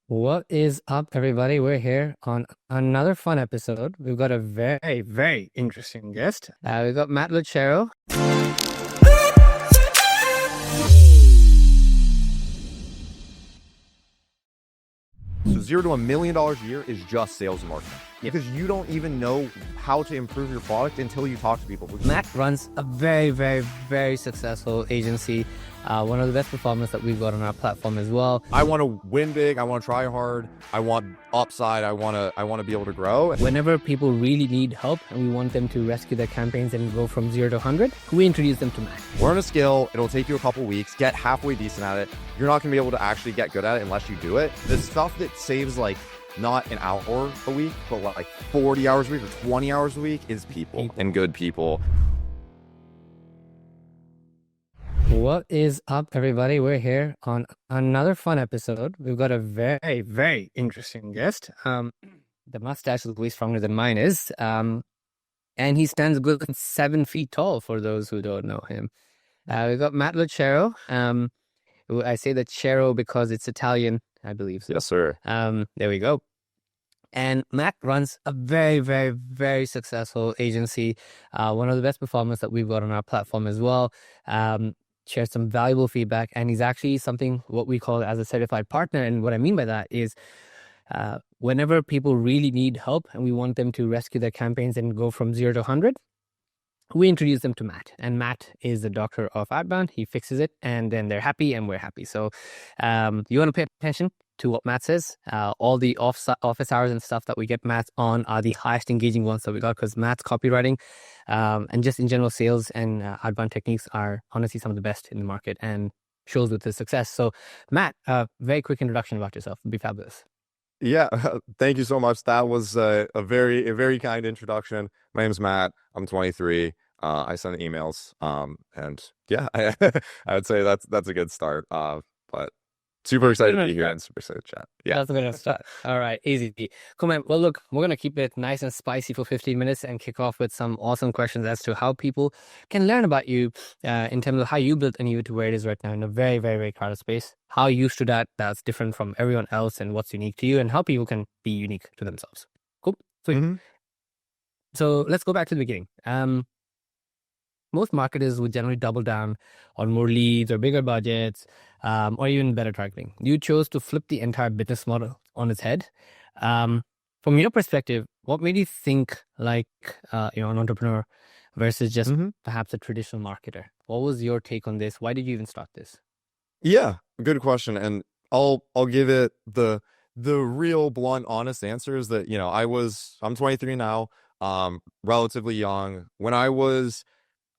What is up, everybody? We're here on another fun episode. We've got a very, very interesting guest. We've got Matt Lucero. So $0 to $1 million a year is just sales and marketing. Yep. Because you don't even know how to improve your product until you talk to people. Matt runs a very, very, very successful agency. One of the best performers that we've got on our platform as well. I want to win big. I want to try hard. I want upside. I want to be able to grow. Whenever people really need help and we want them to rescue their campaigns and go from 0 to 100, we introduce them to Matt. Learn a skill. It'll take you a couple weeks. Get halfway decent at it. You're not going to be able to actually get good at it unless you do it. The stuff that saves like not an hour a week, but like 40 hours a week or 20 hours a week is people and good people. What is up, everybody? We're here on another fun episode. We've got a very, very interesting guest. The mustache is way stronger than mine is. And he stands a good 7 feet tall for those who don't know him. We've got Matt Lucero. I say that Cero because it's Italian, I believe. So. Yes, sir. There we go. And Matt runs a very, very, very successful agency. One of the best performers that we've got on our platform as well. Shares some valuable feedback, and he's actually what we call as a certified partner. And what I mean by that is whenever people really need help and we want them to rescue their campaigns and go from 0 to 100, we introduce them to Matt. And Matt is the doctor of outbound. He fixes it, and then they're happy and we're happy. So you want to pay attention to what Matt says. All the office hours and stuff that we get Matt on are the highest engaging ones that we got, because Matt's copywriting and just in general sales and outbound techniques are honestly some of the best in the market and shows with his success. So Matt, very quick introduction about yourself would be fabulous. Yeah, thank you so much. That was a very kind introduction. My name's Matt. I'm 23. I send emails. And yeah, I would say that's a good start. But super excited to be here and super excited to chat. Yeah, That's a good start. All right, easy. Cool, man. Well, look, we're gonna keep it nice and spicy for 15 minutes and kick off with some awesome questions as to how people can learn about you in terms of how you built Anevo to where it is right now in a very, very, very crowded space. How you stood at that's different from everyone else and what's unique to you, and how people can be unique to themselves. Cool. Sweet. Mm-hmm. So let's go back to the beginning. Most marketers would generally double down on more leads or bigger budgets, or even better targeting. You chose to flip the entire business model on its head. From your perspective, what made you think like an entrepreneur versus just perhaps a traditional marketer? What was your take on this? Why did you even start this? Yeah, good question. And I'll give it the real blunt, honest answer is that, I'm 23 now, relatively young. When I was,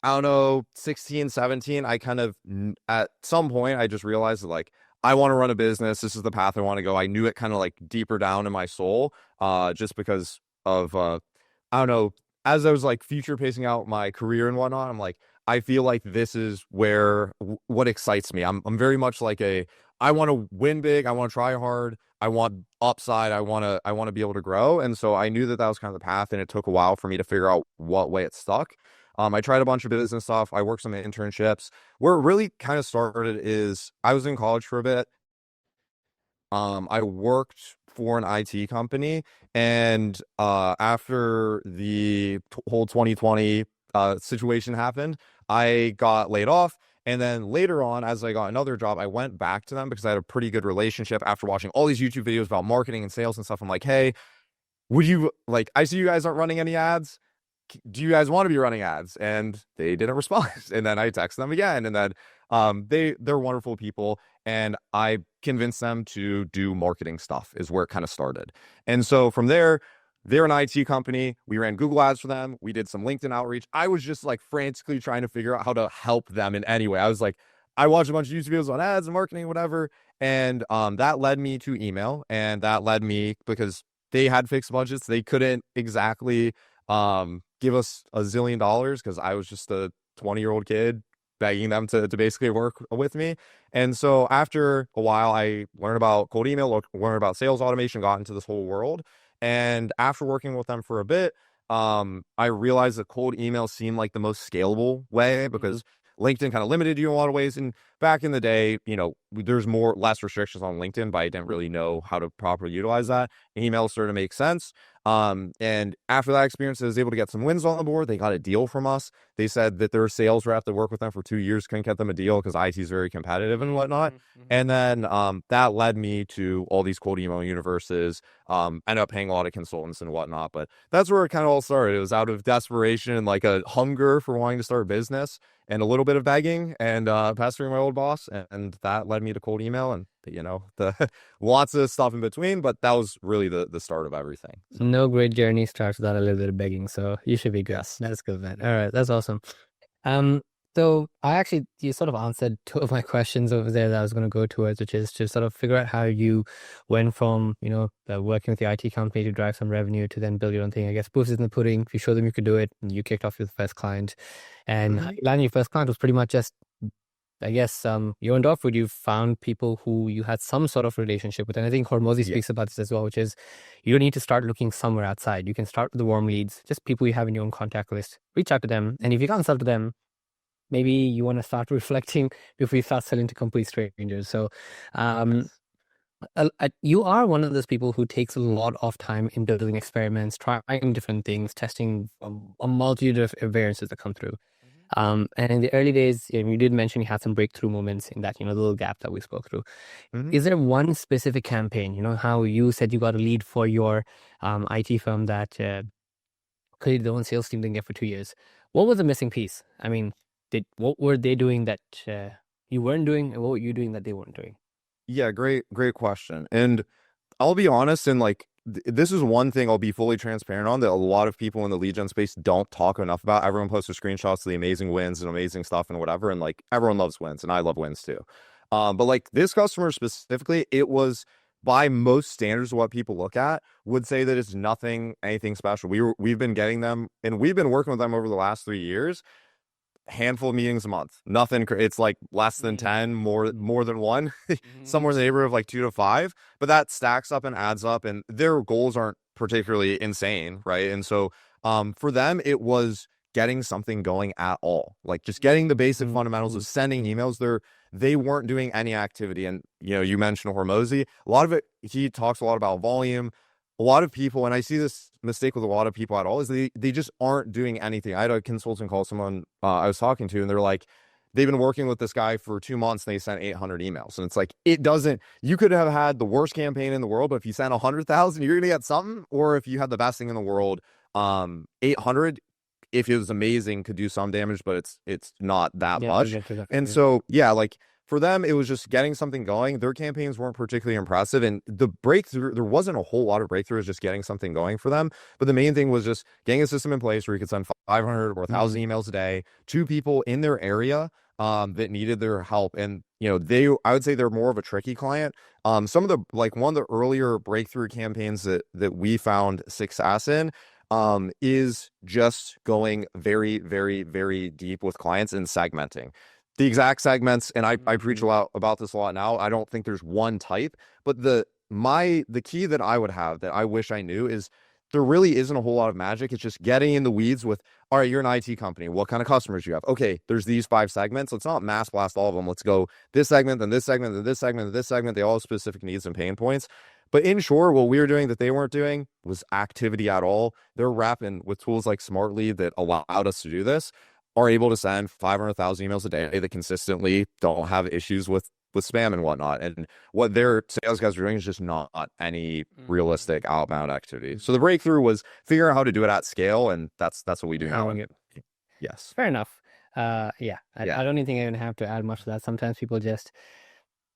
I don't know, 16, 17, I kind of, at some point, I just realized that like, I want to run a business. This is the path I want to go. I knew it kind of like deeper down in my soul, just because of, I don't know, as I was like future pacing out my career and whatnot, I'm like, I feel like this is where what excites me. I'm very much like I want to win big. I want to try hard. I want upside. I want to be able to grow. And so I knew that was kind of the path, and it took a while for me to figure out what way it stuck. I tried a bunch of business stuff. I worked some internships. Where it really kind of started is I was in college for a bit. I worked for an IT company, and after the whole 2020 situation happened, I got laid off. And then later on, as I got another job, I went back to them because I had a pretty good relationship after watching all these YouTube videos about marketing and sales and stuff. I'm like, hey, I see you guys aren't running any ads. Do you guys want to be running ads? And they didn't respond. And then I texted them again, and then they're wonderful people, and I convinced them to do marketing stuff is where it kind of started. And so from there, they're an IT company. We ran Google ads for them. We did some LinkedIn outreach. I was just like frantically trying to figure out how to help them in any way. I was like, I watched a bunch of YouTube videos on ads and marketing, whatever. And that led me to email, and that led me because they had fixed budgets. They couldn't exactly give us $1 zillion because I was just a 20-year-old kid begging them to basically work with me. And so after a while, I learned about cold email, learned about sales automation, got into this whole world. And after working with them for a bit, I realized that cold email seemed like the most scalable way because LinkedIn kind of limited you in a lot of ways. And back in the day, there's less restrictions on LinkedIn, but I didn't really know how to properly utilize that. Email started to make sense. And after that experience, I was able to get some wins on the board. They got a deal from us. They said that their sales rep that worked with them for 2 years couldn't get them a deal because IT is very competitive and whatnot. And then that led me to all these cold email universes, ended up paying a lot of consultants and whatnot. But that's where it kind of all started. It was out of desperation and like a hunger for wanting to start a business and a little bit of begging and pestering my old boss. And that led me to cold email and, the lots of stuff in between. But that was really the start of everything. So, No great journey starts without a little bit of begging, so you should be good. yes. That's good, man. All right, that's awesome. So you sort of answered two of my questions over there that I was going to go towards, which is to sort of figure out how you went from, working with the IT company to drive some revenue to then build your own thing. I guess proof is in the pudding. If you show them you could do it, and you kicked off your first client, and landing your first client was pretty much just, I guess, you owned off, you found people who you had some sort of relationship with. And I think Hormozi speaks about this as well, which is you don't need to start looking somewhere outside. You can start with the warm leads, just people you have in your own contact list. Reach out to them. And if you can't sell to them, maybe you want to start reflecting before you start selling to complete strangers. So you are one of those people who takes a lot of time in building experiments, trying different things, testing a multitude of variances that come through. And in the early days, you did mention you had some breakthrough moments in that, little gap that we spoke through. Is there one specific campaign, how you said you got a lead for your IT firm that clearly the own sales team didn't get for 2 years? What was the missing piece? I mean, what were they doing that you weren't doing, and what were you doing that they weren't doing? Yeah, great question. And I'll be honest, and like this is one thing I'll be fully transparent on that a lot of people in the lead gen space don't talk enough about. Everyone posts their screenshots of the amazing wins and amazing stuff and whatever, and like everyone loves wins, and I love wins too. But like this customer specifically, it was by most standards of what people look at, would say that it's anything special. We've been getting them, and we've been working with them over the last 3 years. Handful of meetings a month, nothing. It's like less than 10, more than one, somewhere in the neighborhood of like 2 to 5. But that stacks up and adds up, and their goals aren't particularly insane, right? And so, for them, it was getting something going at all, like just getting the basic fundamentals of sending emails. They weren't doing any activity, and you mentioned Hormozi. A lot of it, he talks a lot about volume. A lot of people, and I see this mistake with a lot of people at all, is they just aren't doing anything. I had a consultant call someone I was talking to, and they're like, they've been working with this guy for 2 months, and they sent 800 emails. And it's like, you could have had the worst campaign in the world, but if you sent 100,000, you're going to get something. Or if you had the best thing in the world, 800, if it was amazing, could do some damage, but it's not that much. And so, yeah, like, for them, it was just getting something going. Their campaigns weren't particularly impressive. And the breakthrough, there wasn't a whole lot of breakthroughs, just getting something going for them. But the main thing was just getting a system in place where you could send 500 or 1,000 emails a day to people in their area that needed their help. And, I would say they're more of a tricky client. Some of the, like one of the earlier breakthrough campaigns that we found success in is just going very, very, very deep with clients and segmenting the exact segments. And I preach a lot about this a lot now. I don't think there's one type, but the key that I would have that I wish I knew is there really isn't a whole lot of magic. It's just getting in the weeds with, all right, you're an IT company. What kind of customers do you have? Okay, there's these 5 segments. Let's not mass blast all of them. Let's go this segment, then this segment, then this segment, then this segment. They all have specific needs and pain points. But in short, what we were doing that they weren't doing was activity at all. They're wrapping with tools like SmartLead that allowed us to do this, are able to send 500,000 emails a day that consistently don't have issues with spam and whatnot. And what their sales guys are doing is just not any realistic outbound activity. So the breakthrough was figuring out how to do it at scale, and that's what we do now. Yes. Fair enough. I don't even think I even have to add much to that. Sometimes people just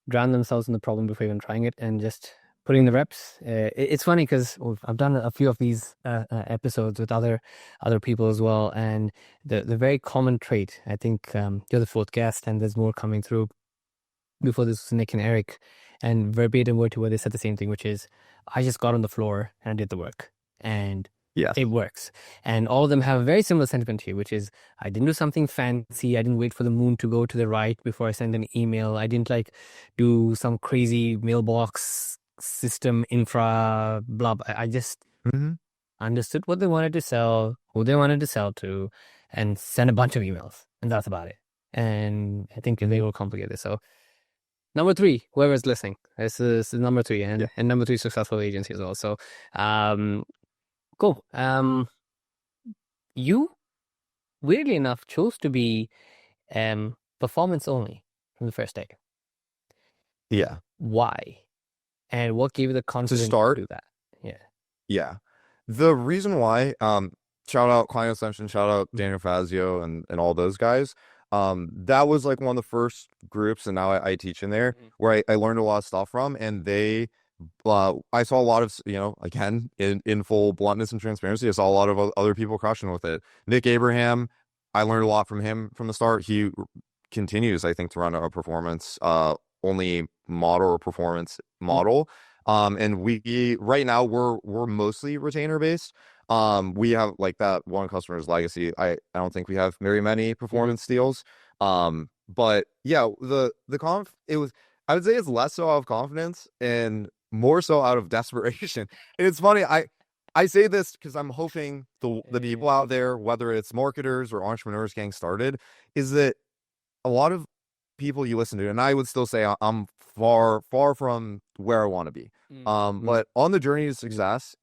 drown themselves in the problem before even trying it, and just putting the reps. It's funny because I've done a few of these episodes with other people as well, and the very common trait, I think you're the 4th guest, and there's more coming through. Before this was Nick and Eric, and verbatim word to word, they said the same thing, which is, I just got on the floor and I did the work, and it works. And all of them have a very similar sentiment here, which is, I didn't do something fancy. I didn't wait for the moon to go to the right before I send an email. I didn't do some crazy mailbox system infra blah. I just understood what they wanted to sell, who they wanted to sell to, and sent a bunch of emails, and that's about it. and I think they will complicate this. So number three, whoever's listening, this is number three, Yeah. and number three successful agency as well. So cool. You weirdly enough chose to be performance only from the first day. Yeah. Why? And what gave you the To confidence to start, do that? Yeah. yeah. The reason why, shout out Client Ascension, shout out Daniel Fazio and all those guys. That was like one of the first groups, and now I teach in there where I learned a lot of stuff from, and I saw a lot of, again, in full bluntness and transparency, I saw a lot of other people crushing with it. Nick Abraham, I learned a lot from him from the start. He continues, I think, to run a performance only model or performance model. And we right now we're mostly retainer based. We have like that one customer's legacy. I don't think we have very many performance deals. But yeah, it was, I would say it's less so out of confidence and more so out of desperation. And it's funny, I say this because I'm hoping the people out there, whether it's marketers or entrepreneurs getting started, is that a lot of people you listen to, and I would still say I'm far, far from where I want to be. But on the journey to success,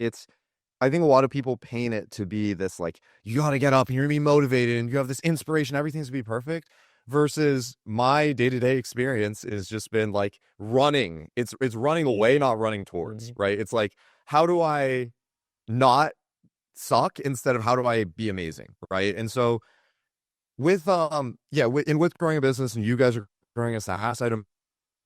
I think a lot of people paint it to be this like, you got to get up and you're gonna be motivated and you have this inspiration, everything's gonna be perfect. Versus my day-to-day experience has just been like running. It's running away, not running towards, right? It's like, how do I not suck instead of how do I be amazing, right? And so with with growing a business, and you guys are growing a SaaS, I'd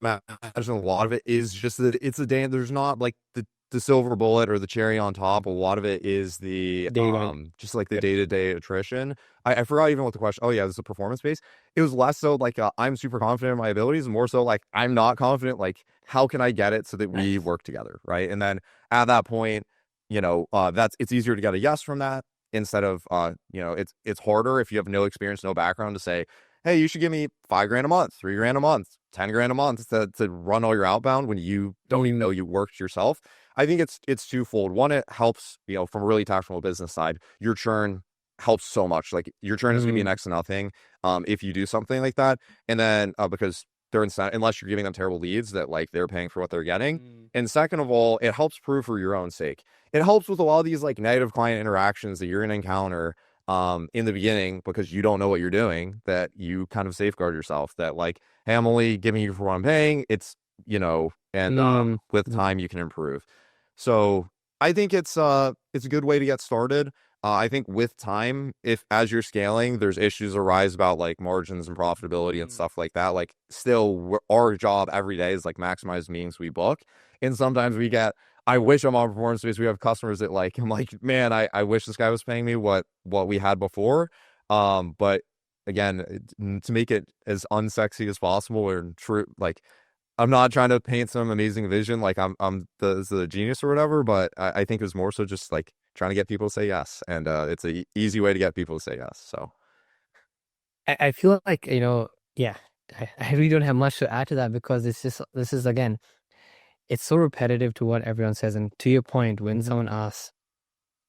imagine a lot of it is just that it's a day. There's not like the silver bullet or the cherry on top. A lot of it is the just like the day-to-day attrition. I forgot even what the question. Oh yeah, this is a performance base. It was less so like I'm super confident in my abilities, and more so like I'm not confident. Like, how can I get it so that we work together, right? And then at that point, it's easier to get a yes from that instead of it's harder if you have no experience, no background to say, hey, you should give me $5,000 a month, $3,000 a month, $10,000 a month to run all your outbound when you don't even know you worked yourself. I think it's twofold. One, it helps, from a really tactical business side, your churn helps so much. Like your churn is going to be next to nothing if you do something like that. And then because they're unless you're giving them terrible leads that like they're paying for what they're getting. And second of all, it helps prove for your own sake. It helps with a lot of these like negative client interactions that you're going to encounter in the beginning because you don't know what you're doing, that you kind of safeguard yourself that like, hey, I'm only giving you for what I'm paying. It's, and with time you can improve. So I think it's a good way to get started. I think with time, if as you're scaling, there's issues arise about like margins and profitability and stuff like that. Like still our job every day is like maximize meetings we book. And sometimes I wish I'm on performance based. We have customers that like, I'm like, man, I wish this guy was paying me what we had before. But again, to make it as unsexy as possible or true, like I'm not trying to paint some amazing vision, like I'm the genius or whatever, but I think it was more so just like trying to get people to say yes. And it's a easy way to get people to say yes. So I feel like, yeah, I really don't have much to add to that because this is again, it's so repetitive to what everyone says. And to your point, when someone asks,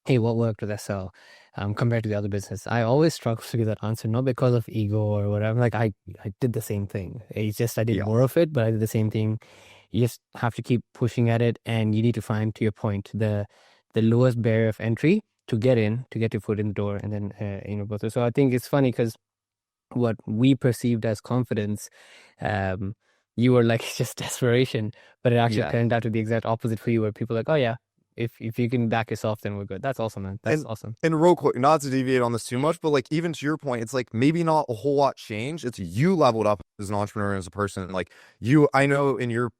hey, what worked with SL compared to the other business, I always struggle to give that answer, not because of ego or whatever. Like I did the same thing. It's just I did more of it, but I did the same thing. You just have to keep pushing at it, and you need to find, to your point, the lowest barrier of entry to get your foot in the door, and then go through. So I think it's funny because what we perceived as confidence, you were like just desperation, but it actually turned out to be the exact opposite for you, where people are like, oh yeah, if you can back yourself, then we're good. That's awesome, man. That's awesome. And real quick, not to deviate on this too much, but like even to your point, it's like maybe not a whole lot changed. It's you leveled up as an entrepreneur, as a person. Like I know in your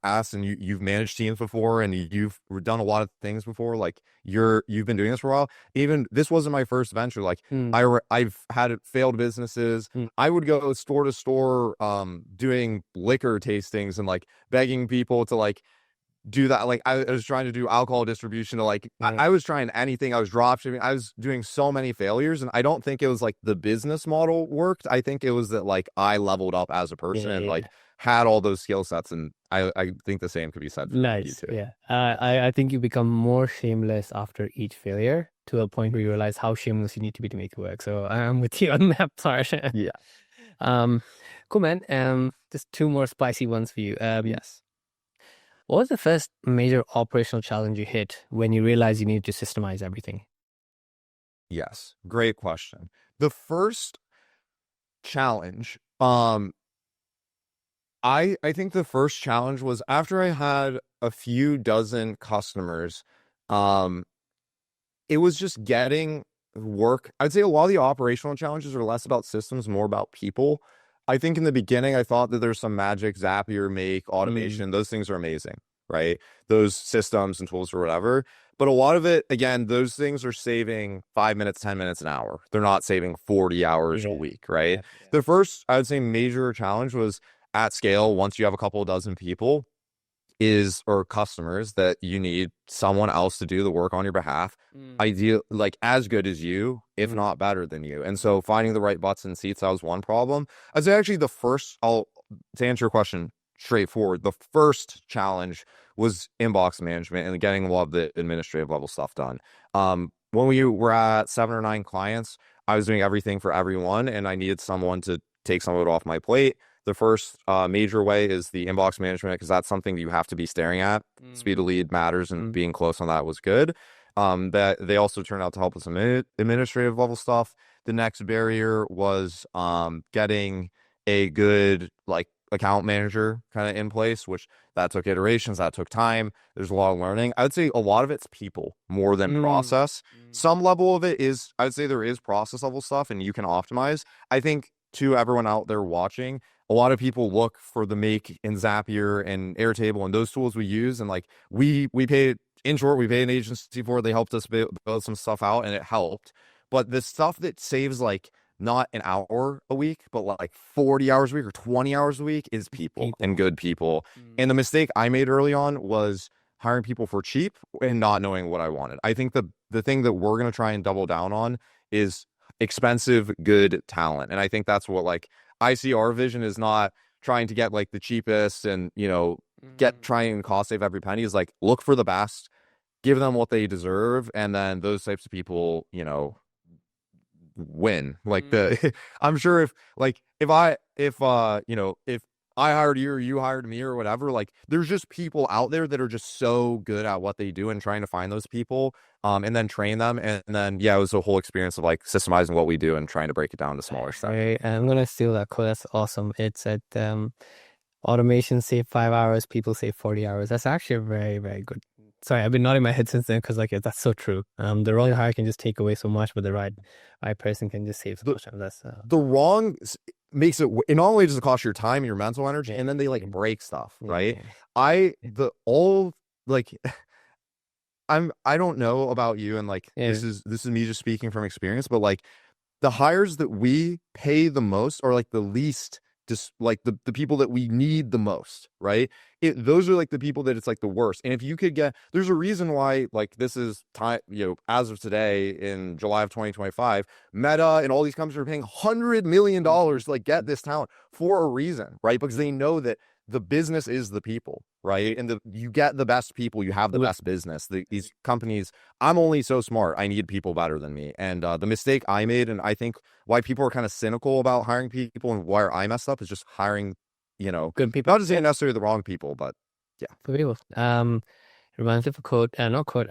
past, and you've managed teams before, and you've done a lot of things before. Like you've been doing this for a while. Even this wasn't my first venture. Like I've had failed businesses. I would go store to store, doing liquor tastings and like begging people to like do that. Like I was trying to do alcohol distribution to like I was trying anything. I was drop shipping. I was doing so many failures, and I don't think it was like the business model worked. I think it was that like I leveled up as a person and like had all those skill sets, and I think the same could be said for you too. Yeah. I think you become more shameless after each failure, to a point where you realize how shameless you need to be to make it work. So I'm with you on that part. Yeah. Um, cool, man. Just two more spicy ones for you. Yes. What was the first major operational challenge you hit when you realized you needed to systemize everything? Yes. Great question. The first challenge, I think the first challenge was after I had a few dozen customers, um, it was just getting work. I'd say a lot of the operational challenges are less about systems, more about people. I think in the beginning, I thought that there's some magic, Zapier, Make, Mm, automation. Those things are amazing, right? Those systems and tools or whatever. But a lot of it, again, those things are saving 5 minutes, 10 minutes, an hour. They're not saving 40 hours a yeah, week, right? yeah, yeah. The first, I would say, major challenge was at scale, once you have a couple of dozen people, is or customers that you need someone else to do the work on your behalf, Mm, ideal like as good as you, if mm, not better than you. And mm, so finding the right butts and seats, that was one problem. I'd say actually the first, I'll to answer your question straightforward, the first challenge was inbox management and getting a lot of the administrative level stuff done. When we were at 7 or 9 clients, I was doing everything for everyone and I needed someone to take some of it off my plate. The first major way is the inbox management because that's something you have to be staring at. mm, Speed of lead matters, and mm, being close on that was good. That they also turned out to help with some administrative level stuff. The next barrier was getting a good like account manager kind of in place, which that took iterations, that took time. There's a lot of learning. I would say a lot of it's people more than mm, process. mm. Some level of it is, I would say there is process level stuff and you can optimize. I think to everyone out there watching, a lot of people look for the Make and Zapier and Airtable and those tools we use, and like we paid in short, we paid an agency for it. They helped us build some stuff out, and it helped. But the stuff that saves like not an hour a week, but like 40 hours a week or 20 hours a week is people and People. good people. Mm, And the mistake I made early on was hiring people for cheap and not knowing what I wanted. I think the thing that we're gonna try and double down on is expensive, good talent. And I think that's what like I see our vision is not trying to get like the cheapest and, get mm, trying and cost save every penny, is like look for the best, give them what they deserve, and then those types of people, win. Like mm. the I'm sure if I hired you or you hired me or whatever, like there's just people out there that are just so good at what they do and trying to find those people and then train them. And then yeah, it was a whole experience of like systemizing what we do and trying to break it down to smaller steps. Right. I'm gonna steal that quote. That's awesome. It's at automation save 5 hours, people save 40 hours. That's actually a very, very good. Sorry, I've been nodding my head since then because like yeah, that's so true. The wrong hire can just take away so much, but the right person can just save so The much time. That's the wrong makes it, in all ways, it costs your time, your mental energy, yeah, and then they like yeah, break stuff, yeah, right? yeah. I the all like I don't know about you, and like Yeah. this is me just speaking from experience, but like the hires that we pay the most are like the least, just like the people that we need the most, right? Those are like the people that it's like the worst. And if you could get, there's a reason why like this is time, as of today in July of 2025, Meta and all these companies are paying $100 million to like get this talent for a reason, right? Because they know that the business is the people, right? And you get the best people, you have the Look, best business. These companies, I'm only so smart. I need people better than me. And the mistake I made, and I think why people are kind of cynical about hiring people and where I messed up, is just hiring, good people. not to say necessarily the wrong people, but yeah. Good people. It reminds me of a quote, not quote,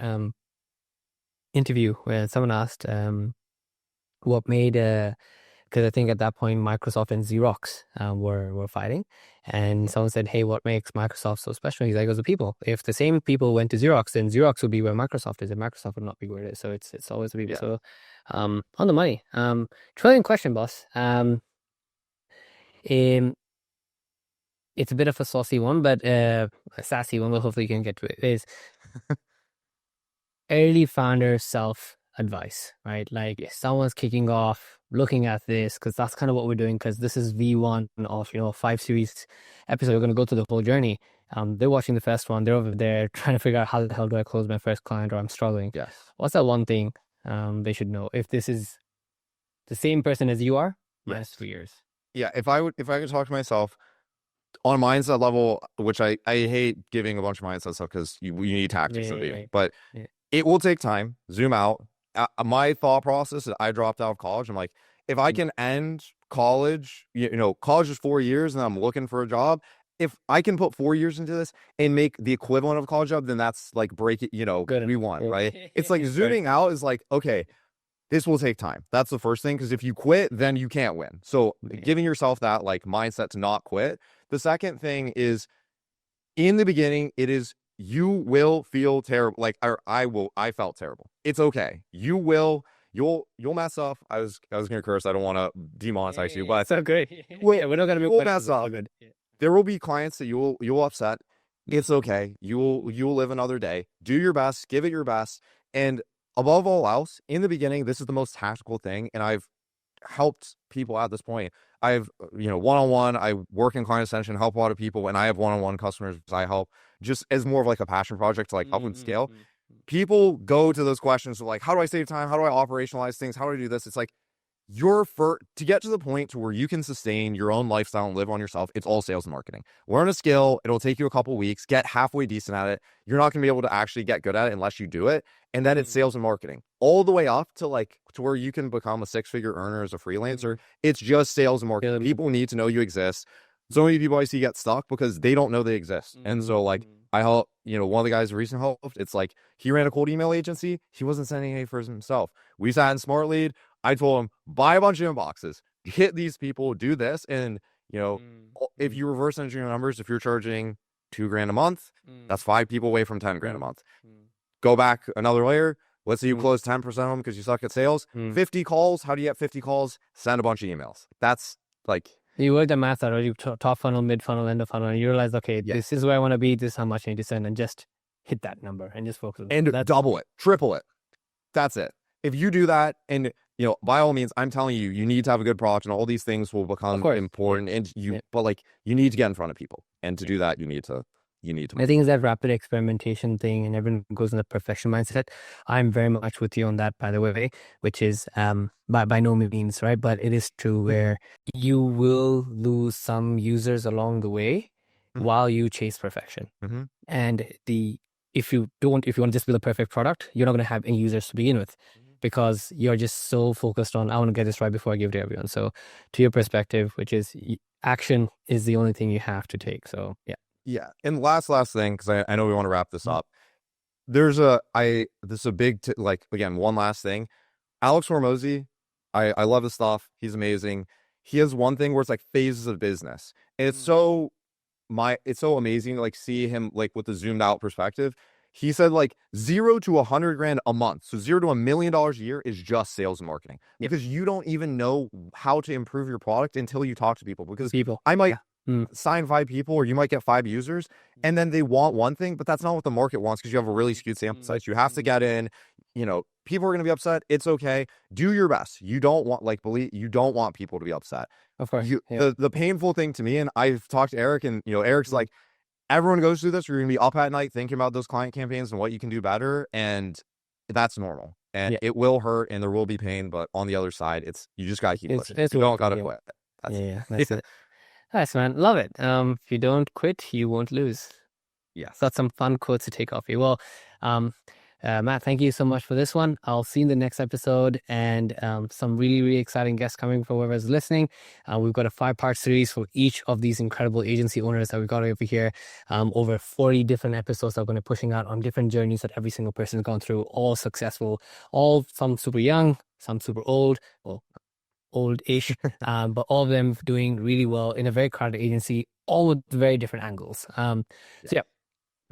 interview where someone asked, what made because I think at that point Microsoft and Xerox were fighting, and someone said, "Hey, what makes Microsoft so special?" He's like, "It was the people. If the same people went to Xerox, then Xerox would be where Microsoft is, and Microsoft would not be where it is. So it's always the people." Yeah. So, on the money. Trillion question, boss. Um, it's a bit of a saucy one, but a sassy one. But hopefully you can get to it. Is early founder self advice, right? Like Yeah. someone's kicking off, looking at this, because that's kind of what we're doing, because this is V1 of, 5 series episode. We're going to go through the whole journey. They're watching the first one. They're over there trying to figure out how the hell do I close my first client, or I'm struggling. Yes. What's that one thing they should know? If this is the same person as you are, minus Yes. 3 years. Yeah. If I could talk to myself on a mindset level, which I hate giving a bunch of mindset stuff because you need tactics of you, Right. but Yeah. it will take time. Zoom out. My thought process is I dropped out of college. I'm like, if I can end college, college is 4 years and I'm looking for a job. If I can put 4 years into this and make the equivalent of a college job, then that's like break it, Good we enough. want, Yeah. right? It's like Right. zooming out is like, okay, this will take time. That's the first thing. Because if you quit, then you can't win. So Yeah. giving yourself that like mindset to not quit. The second thing is in the beginning, it is you will feel terrible. Like I felt terrible. It's okay. You'll mess up. I was gonna curse. I don't want to demonetize you, but So great. wait, Yeah, we're not gonna be you'll questions. mess up. Good. Yeah. There will be clients that you'll upset. It's okay. You'll live another day. Do your best, give it your best. And above all else, in the beginning, this is the most tactical thing. And I've helped people at this point. I've, one-on-one, I work in client extension, help a lot of people, and I have one-on-one customers I help just as more of like a passion project to like help them scale. People go to those questions of like, how do I save time? How do I operationalize things? How do I do this? It's like, to get to the point to where you can sustain your own lifestyle and live on yourself, it's all sales and marketing. Learn a skill. It'll take you a couple weeks, get halfway decent at it. You're not going to be able to actually get good at it unless you do it. And then it's sales and marketing all the way up to like to where you can become a 6-figure earner as a freelancer. It's just sales and marketing. People need to know you exist. So many people I see get stuck because they don't know they exist. And so like I help, one of the guys recently helped, it's like he ran a cold email agency. He wasn't sending any for himself. We sat in Smartlead. I told him, buy a bunch of inboxes, hit these people, do this. And, if you reverse engineer numbers, if you're charging $2,000 a month, that's 5 people away from 10 grand a month. Go back another layer. Let's say you close 10% of them because you suck at sales. 50 calls. How do you get 50 calls? Send a bunch of emails. That's like, you work the math out, or you top funnel, mid funnel, end of funnel, and you realize, okay, this is where I want to be. This is how much I need to send, and just hit that number and just focus. And double it, triple it. That's it. If you do that, and by all means, I'm telling you, you need to have a good product, and all these things will become important. And but like, you need to get in front of people, and to do that, you need to. I think it's that rapid experimentation thing, and everyone goes in the perfection mindset. I'm very much with you on that, by the way, which is by no means right, but it is true where you will lose some users along the way while you chase perfection. And if you want to just build a perfect product, you're not going to have any users to begin with, because you're just so focused on, I want to get this right before I give it to everyone. So to your perspective, which is action is the only thing you have to take. So yeah. And last thing, because I know we want to wrap this up. There's this is a big again, one last thing. Alex Hormozy, I love his stuff. He's amazing. He has one thing where it's like phases of business, and it's so amazing to like see him like with the zoomed out perspective. He said like 0 to 100 grand a month. So $0 to $1 million a year is just sales and marketing, because you don't even know how to improve your product until you talk to people. Because I might sign 5 people, or you might get 5 users, and then they want one thing, but that's not what the market wants, because you have a really skewed sample size. You have to get in, people are going to be upset. It's okay. Do your best. You don't want you don't want people to be upset. of course, The painful thing to me, and I've talked to Eric, and Eric's like, everyone goes through this. You're going to be up at night thinking about those client campaigns and what you can do better. And that's normal. And it will hurt, and there will be pain. But on the other side, you just got to keep pushing. You don't got to quit. That's it. Nice, man. Love it. If you don't quit, you won't lose. Yes. That's some fun quotes to take off you. Well, Matt, thank you so much for this one. I'll see you in the next episode, and some really, really exciting guests coming for whoever's listening. We've got a 5-part series for each of these incredible agency owners that we've got over here. Over 40 different episodes that are going to be pushing out on different journeys that every single person has gone through, all successful, some super young, some super old, well, old-ish, but all of them doing really well in a very crowded agency, all with very different angles.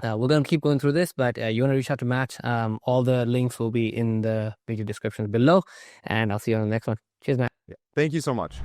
We're going to keep going through this, but you want to reach out to Matt. All the links will be in the video description below, and I'll see you on the next one. Cheers, Matt. Thank you so much.